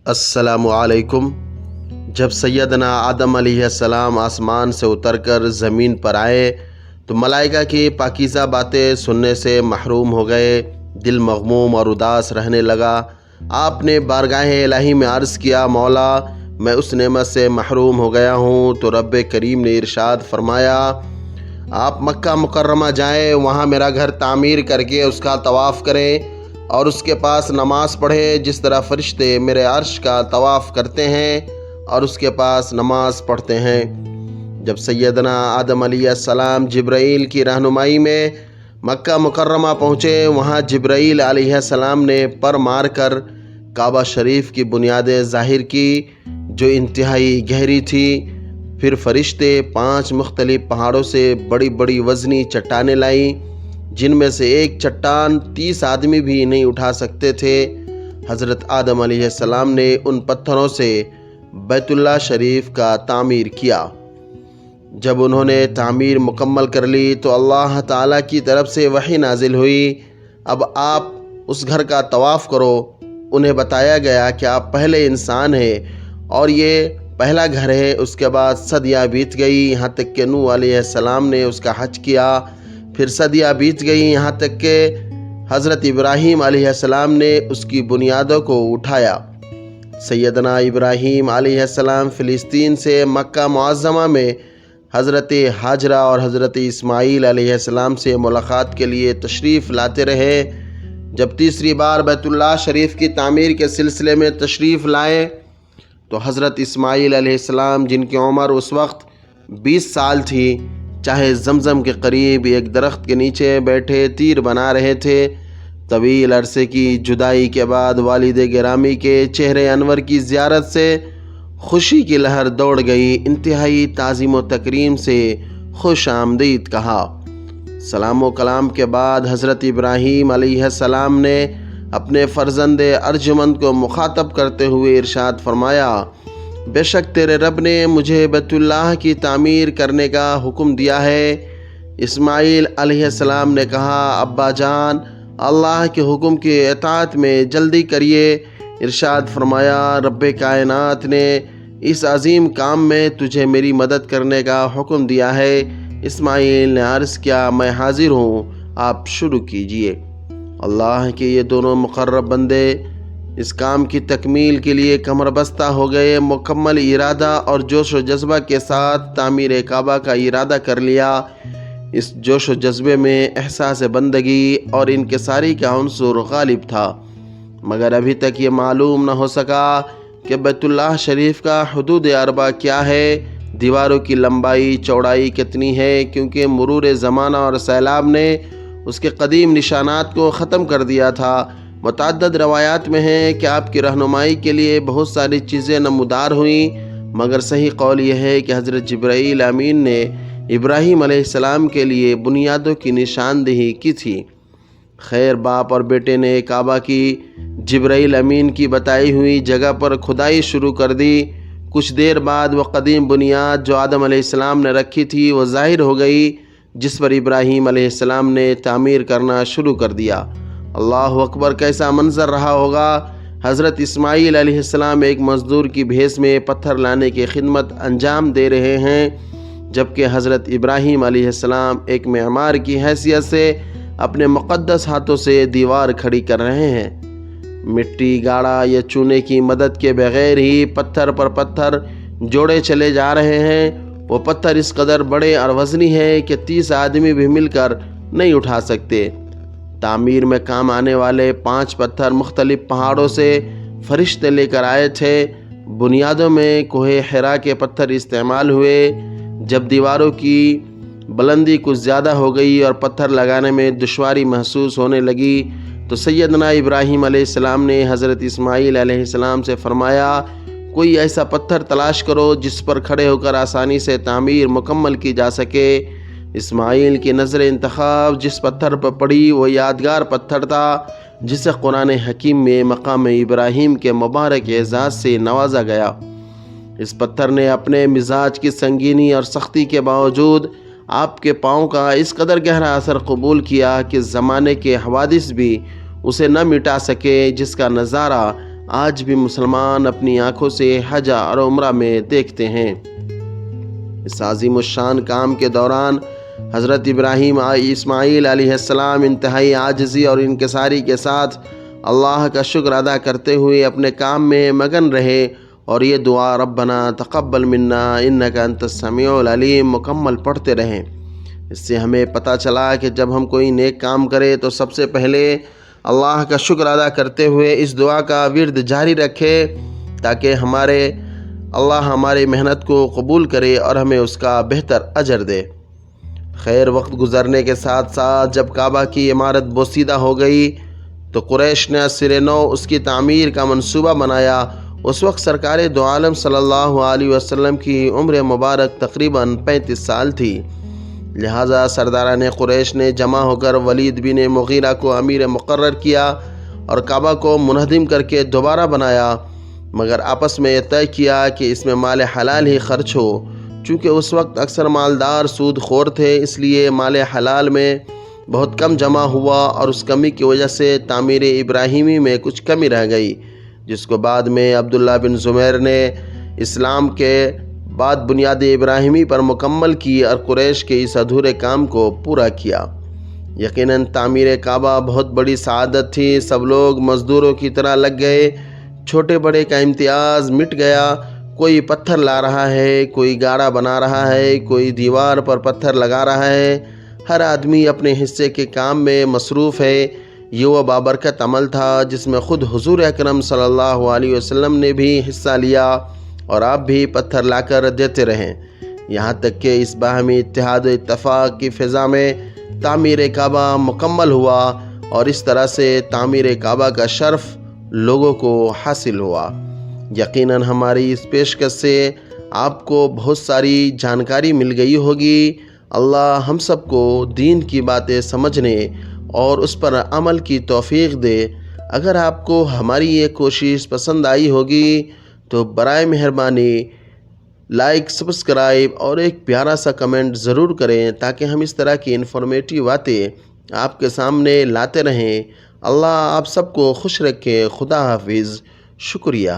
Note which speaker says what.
Speaker 1: السلام علیکم۔ جب سیدنا آدم علیہ السلام آسمان سے اتر کر زمین پر آئے تو ملائکہ کی پاکیزہ باتیں سننے سے محروم ہو گئے، دل مغموم اور اداس رہنے لگا۔ آپ نے بارگاہ الہی میں عرض کیا، مولا میں اس نعمت سے محروم ہو گیا ہوں۔ تو رب کریم نے ارشاد فرمایا، آپ مکہ مکرمہ جائیں، وہاں میرا گھر تعمیر کر کے اس کا طواف کریں اور اس کے پاس نماز پڑھیں، جس طرح فرشتے میرے عرش کا طواف کرتے ہیں اور اس کے پاس نماز پڑھتے ہیں۔ جب سیدنا آدم علیہ السلام جبرائیل کی رہنمائی میں مکہ مکرمہ پہنچے، وہاں جبرائیل علیہ السلام نے پر مار کر کعبہ شریف کی بنیادیں ظاہر کی، جو انتہائی گہری تھی۔ پھر فرشتے 5 مختلف پہاڑوں سے بڑی بڑی وزنی چٹانیں لائیں، جن میں سے ایک چٹان 30 آدمی بھی نہیں اٹھا سکتے تھے۔ حضرت آدم علیہ السلام نے ان پتھروں سے بیت اللہ شریف کا تعمیر کیا۔ جب انہوں نے تعمیر مکمل کر لی تو اللہ تعالیٰ کی طرف سے وحی نازل ہوئی، اب آپ اس گھر کا طواف کرو۔ انہیں بتایا گیا کہ آپ پہلے انسان ہیں اور یہ پہلا گھر ہے۔ اس کے بعد صدیاں بیت گئی، یہاں تک کہ نوح علیہ السلام نے اس کا حج کیا۔ پھر صدیاں بیت گئیں، یہاں تک کہ حضرت ابراہیم علیہ السلام نے اس کی بنیادوں کو اٹھایا۔ سیدنا ابراہیم علیہ السلام فلسطین سے مکہ معظمہ میں حضرت ہاجرہ اور حضرت اسماعیل علیہ السلام سے ملاقات کے لیے تشریف لاتے رہے۔ جب تیسری بار بیت اللہ شریف کی تعمیر کے سلسلے میں تشریف لائے تو حضرت اسماعیل علیہ السلام، جن کی عمر اس وقت 20 سال تھی، چاہے زمزم کے قریب ایک درخت کے نیچے بیٹھے تیر بنا رہے تھے۔ طویل عرصے کی جدائی کے بعد والد گرامی کے چہرے انور کی زیارت سے خوشی کی لہر دوڑ گئی۔ انتہائی تعظیم و تکریم سے خوش آمدید کہا۔ سلام و کلام کے بعد حضرت ابراہیم علیہ السلام نے اپنے فرزند ارجمند کو مخاطب کرتے ہوئے ارشاد فرمایا، بے شک تیرے رب نے مجھے بیت اللہ کی تعمیر کرنے کا حکم دیا ہے۔ اسماعیل علیہ السلام نے کہا، ابا جان، اللہ کے حکم کی اطاعت میں جلدی کریے۔ ارشاد فرمایا، رب کائنات نے اس عظیم کام میں تجھے میری مدد کرنے کا حکم دیا ہے۔ اسماعیل نے عرض کیا، میں حاضر ہوں، آپ شروع کیجئے۔ اللہ کے یہ دونوں مقرب بندے اس کام کی تکمیل کے لیے کمر بستہ ہو گئے۔ مکمل ارادہ اور جوش و جذبہ کے ساتھ تعمیر کعبہ کا ارادہ کر لیا۔ اس جوش و جذبے میں احساس بندگی اور انکساری کا عنصر غالب تھا، مگر ابھی تک یہ معلوم نہ ہو سکا کہ بیت اللہ شریف کا حدود اربع کیا ہے، دیواروں کی لمبائی چوڑائی کتنی ہے، کیونکہ مرور زمانہ اور سیلاب نے اس کے قدیم نشانات کو ختم کر دیا تھا۔ متعدد روایات میں ہے کہ آپ کی رہنمائی کے لیے بہت ساری چیزیں نمودار ہوئیں، مگر صحیح قول یہ ہے کہ حضرت جبرائیل امین نے ابراہیم علیہ السلام کے لیے بنیادوں کی نشاندہی کی تھی۔ خیر، باپ اور بیٹے نے کعبہ کی جبرائیل امین کی بتائی ہوئی جگہ پر کھدائی شروع کر دی۔ کچھ دیر بعد وہ قدیم بنیاد جو آدم علیہ السلام نے رکھی تھی وہ ظاہر ہو گئی، جس پر ابراہیم علیہ السلام نے تعمیر کرنا شروع کر دیا۔ اللہ اکبر، کیسا منظر رہا ہوگا۔ حضرت اسماعیل علیہ السلام ایک مزدور کی بھیس میں پتھر لانے کی خدمت انجام دے رہے ہیں، جبکہ حضرت ابراہیم علیہ السلام ایک معمار کی حیثیت سے اپنے مقدس ہاتھوں سے دیوار کھڑی کر رہے ہیں۔ مٹی، گاڑا یا چونے کی مدد کے بغیر ہی پتھر پر پتھر جوڑے چلے جا رہے ہیں۔ وہ پتھر اس قدر بڑے اور وزنی ہیں کہ 30 آدمی بھی مل کر نہیں اٹھا سکتے۔ تعمیر میں کام آنے والے 5 پتھر مختلف پہاڑوں سے فرشتے لے کر آئے تھے۔ بنیادوں میں کوہ حرا کے پتھر استعمال ہوئے۔ جب دیواروں کی بلندی کچھ زیادہ ہو گئی اور پتھر لگانے میں دشواری محسوس ہونے لگی تو سیدنا ابراہیم علیہ السلام نے حضرت اسماعیل علیہ السلام سے فرمایا، کوئی ایسا پتھر تلاش کرو جس پر کھڑے ہو کر آسانی سے تعمیر مکمل کی جا سکے۔ اسماعیل کی نظر انتخاب جس پتھر پر پڑی وہ یادگار پتھر تھا، جسے قرآن حکیم میں مقام ابراہیم کے مبارک اعزاز سے نوازا گیا۔ اس پتھر نے اپنے مزاج کی سنگینی اور سختی کے باوجود آپ کے پاؤں کا اس قدر گہرا اثر قبول کیا کہ زمانے کے حوادث بھی اسے نہ مٹا سکے، جس کا نظارہ آج بھی مسلمان اپنی آنکھوں سے حج اور عمرہ میں دیکھتے ہیں۔ اس عظیم الشان کام کے دوران حضرت ابراہیم اسماعیل علیہ السلام انتہائی عاجزی اور انکساری کے ساتھ اللہ کا شکر ادا کرتے ہوئے اپنے کام میں مگن رہے اور یہ دعا ربنا تقبل منا انک انت السمیع العلیم مکمل پڑھتے رہیں۔ اس سے ہمیں پتہ چلا کہ جب ہم کوئی نیک کام کرے تو سب سے پہلے اللہ کا شکر ادا کرتے ہوئے اس دعا کا ورد جاری رکھے تاکہ اللہ ہماری محنت کو قبول کرے اور ہمیں اس کا بہتر اجر دے۔ خیر، وقت گزرنے کے ساتھ ساتھ جب کعبہ کی عمارت بوسیدہ ہو گئی تو قریش نے سر نو اس کی تعمیر کا منصوبہ بنایا۔ اس وقت سرکار دو عالم صلی اللہ علیہ وسلم کی عمر مبارک تقریباً 35 سال تھی، لہٰذا سرداران قریش نے جمع ہو کر ولید بن مغیرہ کو امیر مقرر کیا اور کعبہ کو منہدم کر کے دوبارہ بنایا، مگر آپس میں یہ طے کیا کہ اس میں مال حلال ہی خرچ ہو۔ چونکہ اس وقت اکثر مالدار سود خور تھے، اس لیے مال حلال میں بہت کم جمع ہوا اور اس کمی کی وجہ سے تعمیر ابراہیمی میں کچھ کمی رہ گئی، جس کو بعد میں عبداللہ بن زبیر نے اسلام کے بعد بنیاد ابراہیمی پر مکمل کی اور قریش کے اس ادھورے کام کو پورا کیا۔ یقیناً تعمیر کعبہ بہت بڑی سعادت تھی۔ سب لوگ مزدوروں کی طرح لگ گئے، چھوٹے بڑے کا امتیاز مٹ گیا۔ کوئی پتھر لا رہا ہے، کوئی گاڑا بنا رہا ہے، کوئی دیوار پر پتھر لگا رہا ہے، ہر آدمی اپنے حصے کے کام میں مصروف ہے۔ یہ وہ بابرکت عمل تھا جس میں خود حضور اکرم صلی اللہ علیہ وسلم نے بھی حصہ لیا اور آپ بھی پتھر لا کر دیتے رہیں، یہاں تک کہ اس باہمی اتحاد و اتفاق کی فضا میں تعمیر کعبہ مکمل ہوا اور اس طرح سے تعمیر کعبہ کا شرف لوگوں کو حاصل ہوا۔ یقیناً ہماری اس پیشکش سے آپ کو بہت ساری جانکاری مل گئی ہوگی۔ اللہ ہم سب کو دین کی باتیں سمجھنے اور اس پر عمل کی توفیق دے۔ اگر آپ کو ہماری یہ کوشش پسند آئی ہوگی تو برائے مہربانی لائک، سبسکرائب اور ایک پیارا سا کمنٹ ضرور کریں تاکہ ہم اس طرح کی انفارمیٹیو باتیں آپ کے سامنے لاتے رہیں۔ اللہ آپ سب کو خوش رکھے۔ خدا حافظ۔ شکریہ۔